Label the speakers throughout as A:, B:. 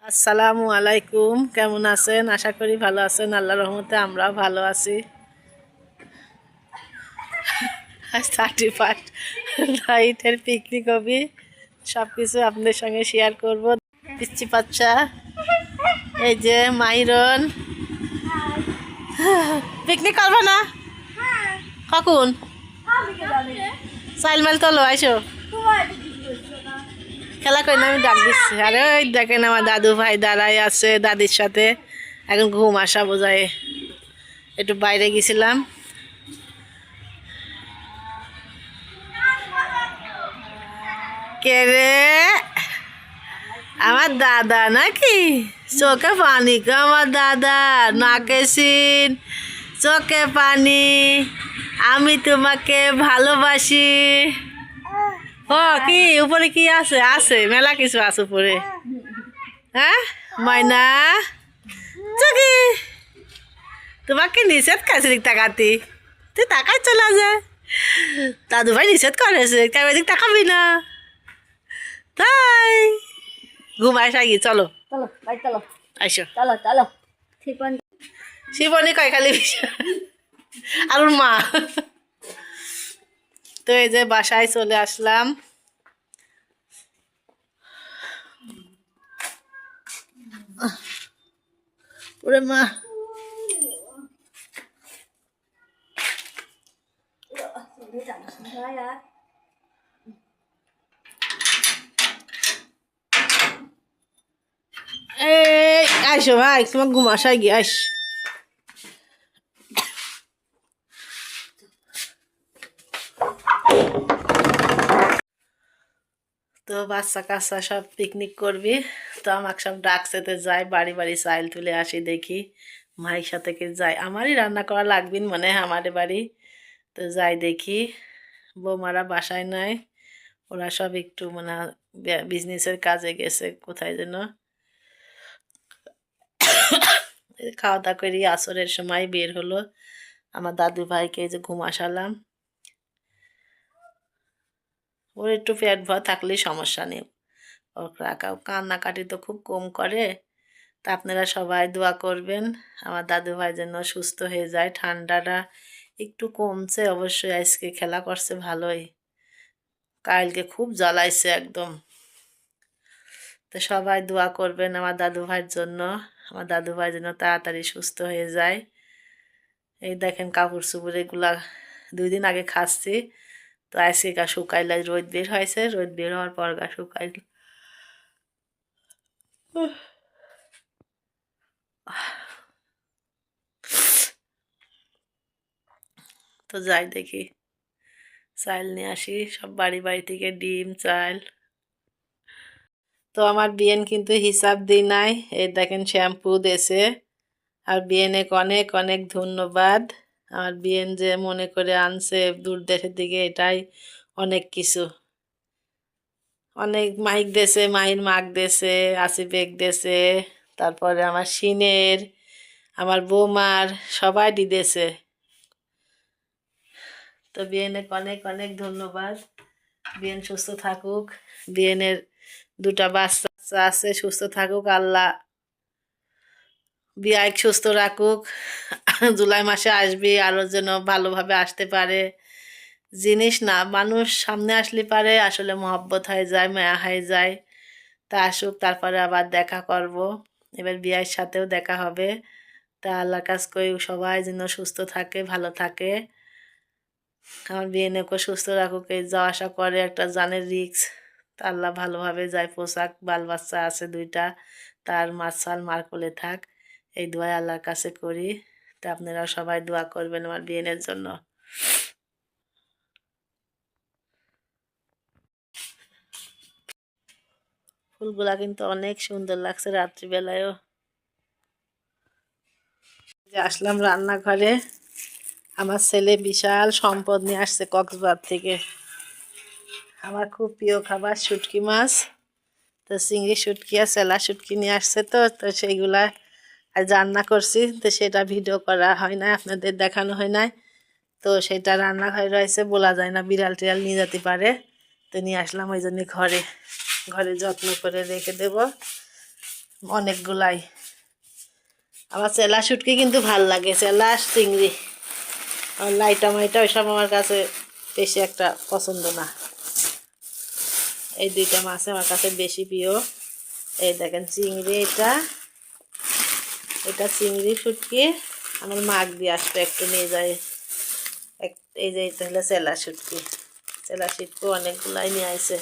A: আসসালামু আলাইকুম, কেমন আছেন? আশা করি ভালো আছেন। আল্লাহর রহমতে আমরাও ভালো আছি। আজ 31 নাইটের পিকনিক হবে, সব কিছু আপনাদের সঙ্গে শেয়ার করব। পিচ্ছি বাচ্চা, এই যে মাইরন। পিকনিক করবে না কখন? চাইল মাইল তোলো, আইসো খেলা করি না, আমি ডাক দিচ্ছি। আরে ওই দেখেন আমার দাদু ভাই দাঁড়াই আছে দাদির সাথে। এখন ঘুম আসা বোঝায়, একটু বাইরে গেছিলাম। কে রে? আমার দাদা নাকি? চোখে পানি গো আমার দাদা, নাকে সিন, চোখে পানি। আমি তোমাকে ভালোবাসি। ও কি উপরে কি আছে? আছে মেলা কিছু আছে উপরে। হ্যাঁ ময়না চকি, তোমাকে নিষেধ করেছে দিক তাকাতি, তুই তাকাই চলে যা। দাদু ভাই নিষেধ করেছে, কেমন দিক তাকাবি না। তাই ঘুমায় সাগি, চলো
B: চলো ভাই চলো
A: আইসো।
B: চলো চলো শিপন
A: শিবনী কয় খালি আর ওর মা। তো এই যে বাসায় চলে আসলাম। ওরে মা, এই আইসো ভাই, তোমার ঘুম আসায় গিয়ে আইস। তো বাচ্চা কাচ্চা সব পিকনিক করবি, তো আমাকে সব ডাকছে, তো যাই বাড়ি বাড়ি চাইল তুলে আসি। দেখি মায়ের সাথে কি যাই, আমারই রান্না করা লাগবে মনে হয় আমাদের বাড়ি। তো যাই দেখি, বৌমারা বাসায় নাই, ওরা সব একটু মানে বিজনেসের কাজে গেছে কোথায় যেন। খাওয়া দাওয়া করি আসরের সময় বের হলো। আমার দাদু ভাইকে এই যে ঘুম আসালাম। ওর একটু পেট ভরা থাকলে সমস্যা নেই, ওর রাখা কান্নাকাটি তো খুব কম করে। তা আপনারা সবাই দোয়া করবেন আমার দাদু ভাই যেন সুস্থ হয়ে যায়। ঠান্ডাটা একটু কমছে অবশ্যই, আজকে খেলা করছে ভালোই, কালকে খুব জ্বালাইছে একদম। তো সবাই দোয়া করবেন আমার দাদু ভাইয়ের জন্য, আমার দাদু ভাই যেন তাড়াতাড়ি সুস্থ হয়ে যায়। এই দেখেন কাপড় চোপড় এগুলা 2 দিন আগে খাচ্ছি, তো আজকে গা শুকাইলে, রোদ বের হয়েছে, রোদ বের হওয়ার পর গা শুকাইল। তো যাই দেখি চাল নিয়ে আসি, সব বাড়ি বাড়ি থেকে ডিম চাল। তো আমার বিয়েন কিন্তু হিসাব দিই নাই, এই দেখেন শ্যাম্পু দেছে। আর বিয়েনে অনেক অনেক ধন্যবাদ। আমার বিয়েন যে মনে করে আনছে দূর দেশের দিকে, এটাই অনেক কিছু। অনেক মাইক দেছে, মাহির মাক দেছে, আসিফেক দেছে, তারপরে আমার সিনের, আমার বৌমার, সবাই দিদেছে। তো বিয়েনে অনেক অনেক ধন্যবাদ। বিয়েন সুস্থ থাকুক, বিয়েনের 2টা বাচ্চা আছে, সুস্থ থাকুক আল্লাহ, বিয়াক সুস্থ রাখুক। জুলাই মাসে আসবি, আরও যেন ভালোভাবে আসতে পারে। জিনিস না, মানুষ সামনে আসলে পারে আসলে মহব্বত হয়ে যায়, মায়া হয়ে যায়। তা আসুক, তারপরে আবার দেখা করব। এবার বিয়ের সাথেও দেখা হবে। তা আল্লাহর কাছ করি সবাই যেন সুস্থ থাকে, ভালো থাকে। আমার বিয়েনেকে সুস্থ রাখুক, এই যাওয়া আসা করে একটা জানের রিক্স। তা আল্লাহ ভালোভাবে যায়, পোশাক, বাল বাচ্চা আছে 2টা, তার মাছাল মার কোলে থাক, এই দোয়া আল্লাহর কাছে করি। তা আপনারা সবাই দোয়া করবেন আমার বিয়েনের জন্য। ফুলগুলা কিন্তু অনেক সুন্দর লাগছে রাত্রিবেলায়ও। যে আসলাম রান্নাঘরে, আমার ছেলে বিশাল সম্পদ নিয়ে আসছে কক্সবাজার থেকে। আমার খুব প্রিয় খাবার শুটকি মাছ, তো চিংড়ি শুটকি আর সেলা শুটকি নিয়ে আসছে। তো তো সেইগুলা আজ রান্না করছি, তো সেটা ভিডিও করা হয় না, আপনাদের দেখানো হয় নাই। তো সেটা রান্নাঘরে রয়েছে, বলা যায় না, বিড়াল টিড়াল নিয়ে যেতে পারে। তো নিয়ে আসলাম ওই জন্য ঘরে ঘরে যত্ন করে রেখে দেব। অনেকগুলাই। আমার চেলা শুটকি কিন্তু ভাল লাগে, চেলা চিংড়ি। আর লাইটা মাইটা ওইসব আমার কাছে বেশি একটা পছন্দ না। এই দুইটা মাছ আমার কাছে বেশি প্রিয়। এই দেখেন চিংড়ি, এটা চিংড়ি শুটকি। আমার মাছ দিয়ে আসবে, একটু নিয়ে যায়। এই যে এটা হলো চেলা শুটকি। চেলা শুটকি অনেকগুলাই নিয়ে আসে।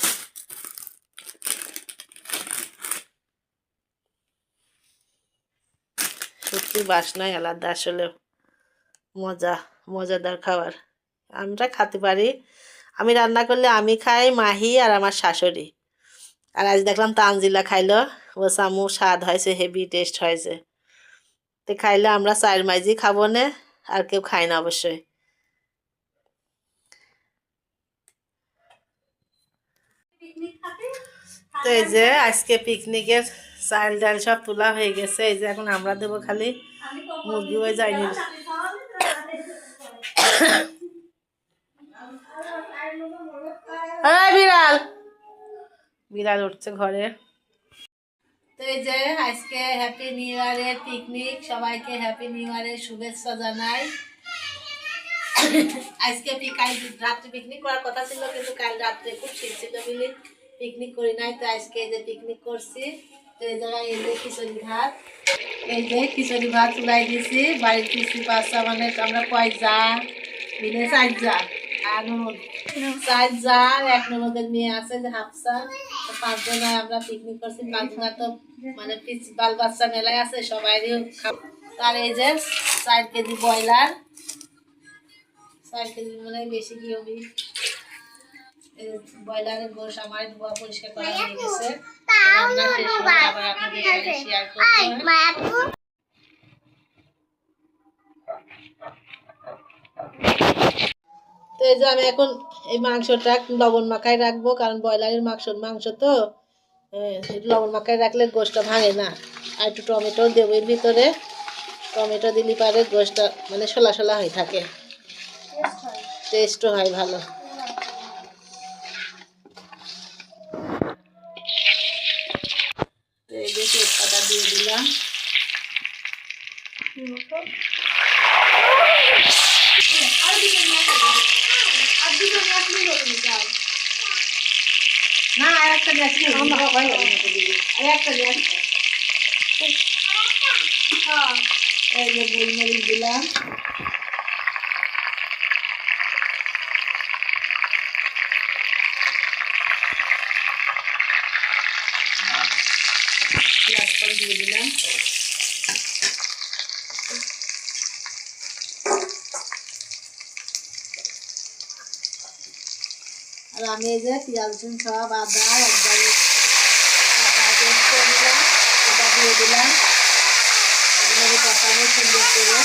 A: শুটকির বাসনাই আলাদা আসলে, মজাদার খাবার। আমরা খেতে পারি। আমি রান্না করলে আমি খাই, মাহি আর আমার শাশুড়ি। আর আজ দেখলাম তানজিলা খাইলো, ও সামু স্বাদ হয়েছে, হেভি টেস্ট হয়েছে। তো খাইলে আমরা চার মাইজি খাবো না, আর কেউ খায় না অবশ্যই। তো এই যে আজকে পিকনিকের চাল ডাল সব তোলা হয়ে গেছে। এই যে এখন আমরা দেবো খালি, মুরগি হয়ে যায়নি। বিড়াল বিড়াল উঠছে ঘরে। তো এই যে আজকে হ্যাপি নিউ ইয়ারের পিকনিক, সবাইকে হ্যাপি নিউ ইয়ারের শুভেচ্ছা জানাই। আজকে কাল রাত্রে পিকনিক করার কথা ছিল, কিন্তু কাল রাত্রে খুব শীত ছিল বলে পিকনিক করি নাই। তো আজকে এই যে পিকনিক করছি। তো এই জায়গায় এই যে খিচুড়ি ভাত তুলাই দিয়েছি। বাড়ির পিসি বাচ্চা মানে আমরা কয় যা মিলে 4 যা, আর 4 যা, এক ননদের মেয়ে আছে যে হাফসা। 5 জন আমরা পিকনিক করছি। 5 জন তো মানে বাল বাচ্চা মেলায় আছে, সবাই তার এই যে 4 কেজি ব্রয়লার, 4 কেজি মানে বেশি কি হবে। ব্রয়লারের গোশ আমার ধোয়া পরিষ্কার করা হয়ে গেছে। রান্না শেষ হলে আবার আপনাদের সাথে শেয়ার করব। তো এই যে আমি এখন এই মাংসটা লবণ মাখায় রাখবো, কারণ ব্রয়লারের মাংস তো লবণ মাখায় রাখলে গোশটা ভাঙে না। আর একটু টমেটো দেবো এর ভিতরে। টমেটো দিলে পারে গোশটা মানে শোলা শোলা হয়ে থাকে, টেস্টও হয় ভালো। এই যে তেজপাতা দিয়ে দিলাম। না আর একটা দেখি, এই যে গোলমরিচ দিলাম। দিয়ে দিলাম। আর আমি এই যে পেঁয়াজ রসুন সব আদা একবারে পেস্ট করে দিলাম, এটা দিয়ে দিলাম। এগুলো কষানো সুন্দর করে।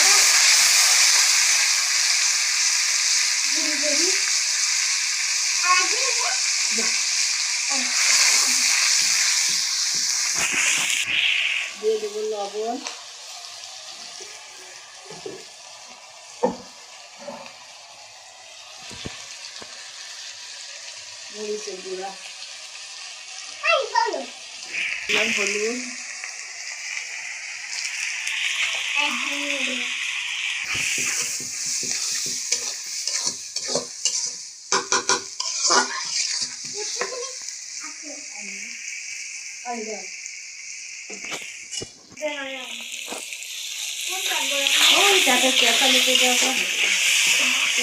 A: দিয়ে দেবো লবণ, মরিচের গুঁড়া, হলুদ,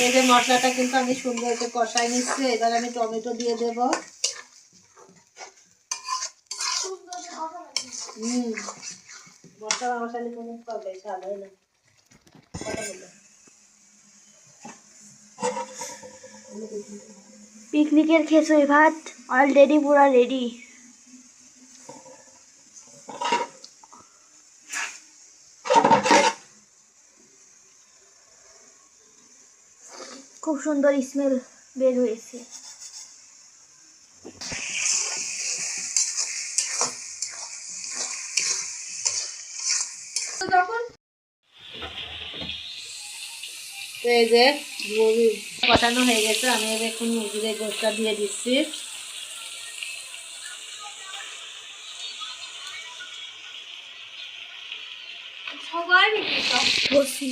A: এই যে মশলাটা কিন্তু আমি সুন্দর করে কষাই নিচ্ছি। এবার আমি টমেটো দিয়ে দেব। মশলা মশালি কোনো তরকারি স্বাদ হয় না।
B: পিকনিকের খিচুড়ি ভাত অলরেডি পুরা রেডি। খুব সুন্দর স্মেল বের হয়েছে।
A: তো এই যে মুরগি কষানো হয়ে গেছে, আমি এখন মুরগির গোশটা দিয়ে দিচ্ছি।
B: সবাই বসি।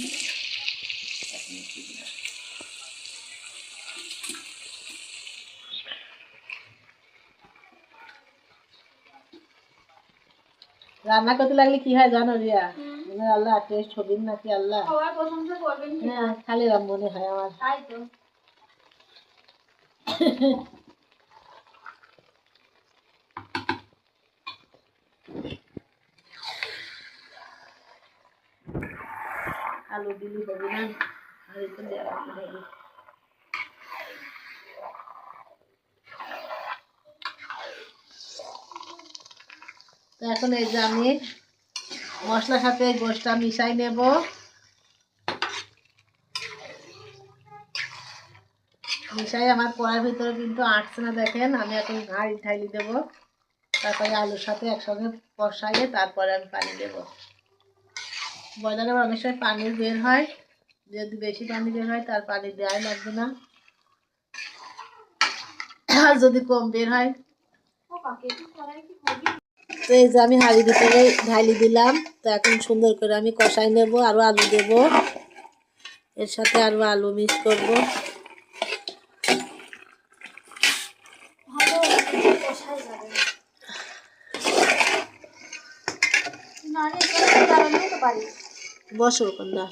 A: রান্না করতে লাগলে কি হয় জানো রিয়া? মনে হয় আল্লাহ টেস্ট হবেন নাকি আল্লাহ।
B: সবাই প্রশংসা করবেন।
A: হ্যাঁ, খালি রাম মনে হয় আমার।
B: তাই তো।
A: আলু দিলি হবে না, আর একটু দেওয়া হবে। তো এখন এই যে আমি মশলার সাথে গোশটা মিশাই নেব। মিশাই আমার কড়াইয়ের ভিতরে কিন্তু আটছে না, দেখেন। আমি এখন হাঁড়ি ঢাইলি দেবো, তারপরে আলুর সাথে একসঙ্গে কষাইয়ে তারপরে আমি পানি দেব। ব্রয়লারে অনেক সময় পানি বের হয়, যদি বেশি পানি বের হয় তার পানি দেওয়াই লাগবে না, আর যদি কম বের হয়। তো এই যে আমি হাঁড়ির ভিতরে ঢাইলি দিলাম। তো এখন সুন্দর করে আমি কষাই নেব, আরও আলু দেব, এর সাথে আরও আলু মিক্স করব। বসো কন্যা।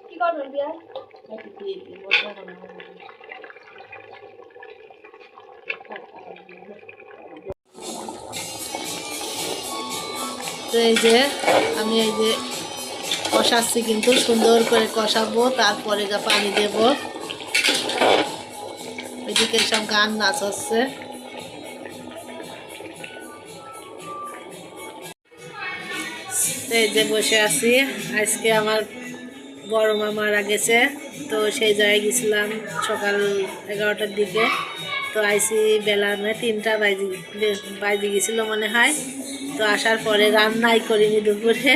B: কি করবেন বিয়ার?
A: তো এই যে আমি এই যে কষাচ্ছি, কিন্তু সুন্দর করে কষাবো, তারপরে যা পানি দেব। এদিকে সব গান নাচ হচ্ছে। তো এই যে বসে আছি। আজকে আমার বড় মা মারা গেছে, তো সেই জায়গায় গেছিলাম সকাল 11টার দিকে। তো আইসি বেলা 3টা বাজে গেছিলো মনে হয়। তো আসার পরে রান্নাই করিনি দুপুরে,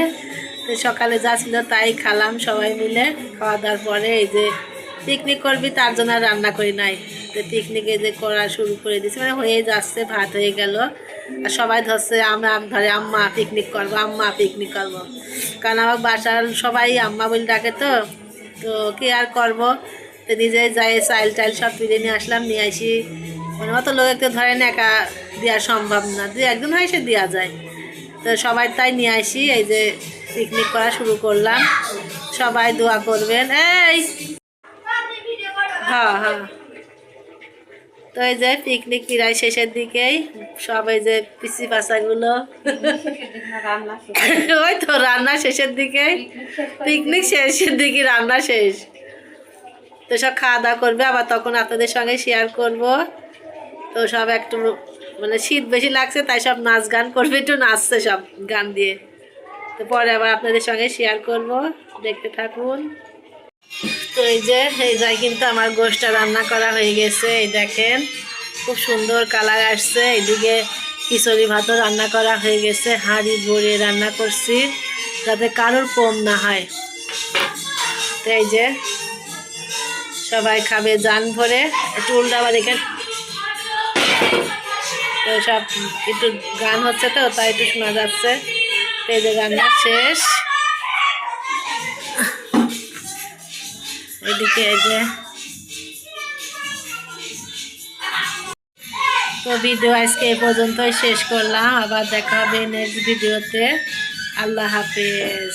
A: তো সকালে যা ছিল তাই খালাম সবাই মিলে। খাওয়া দাওয়ার পরে এই যে পিকনিক করবি তার জন্য আর রান্না করি নাই। তো পিকনিকে যে করা শুরু করে দিয়েছি, মানে হয়ে যাচ্ছে, ভাত হয়ে গেল। আর সবাই ধরছে ধরে আম্মা পিকনিক করবো, আম্মা পিকনিক করবো। কারণ আমার বাসার সবাই আম্মা বলে ডাকে, তো তো কি আর করবো। তো নিজে যাই চাইল টাইল সব কিনে নিয়ে আসলাম, নিয়ে আসি। মানে অত লোক একটু ধরেন একা দেওয়া সম্ভব না, দু একজন হয় সে দেওয়া যায়। তো সবাই তাই নিয়ে আসি, এই যে পিকনিক করা শুরু করলাম। সবাই দোয়া করবেন। এই হ্যাঁ হ্যাঁ। তো এই যে পিকনিক প্রায় শেষের দিকেই, সব এই যে পিসি পাশাগুলো ওই তো রান্না শেষের দিকে, পিকনিক শেষের দিকে রান্না শেষ। তো সব খাওয়া দাওয়া করবে, আবার তখন আপনাদের সঙ্গে শেয়ার করব। তো সব একটু মানে শীত বেশি লাগছে, তাই সব নাচ গান করবে, একটু নাচছে সব গান দিয়ে। তো পরে আবার আপনাদের সঙ্গে শেয়ার করব, দেখতে থাকুন। তো এই যে এই যাই কিন্তু আমার গোশটা রান্না করা হয়ে গেছে, এই দেখেন খুব সুন্দর কালার আসছে। এদিকে খিচুড়ি ভাতও রান্না করা হয়ে গেছে, হাঁড়ি ভরে রান্না করছি যাতে কারোর কম না হয়। তো এই যে সবাই খাবে জান ভরে। একটু উল্টাবার এখানে তো সব একটু গান হচ্ছে, তো তাই একটু শোনা যাচ্ছে। তো এই যে রান্না শেষ। এদিকে এই যে তো ভিডিও আজকে এই পর্যন্তই শেষ করলাম, আবার দেখা হবে নেক্সট ভিডিওতে। আল্লাহ হাফেজ।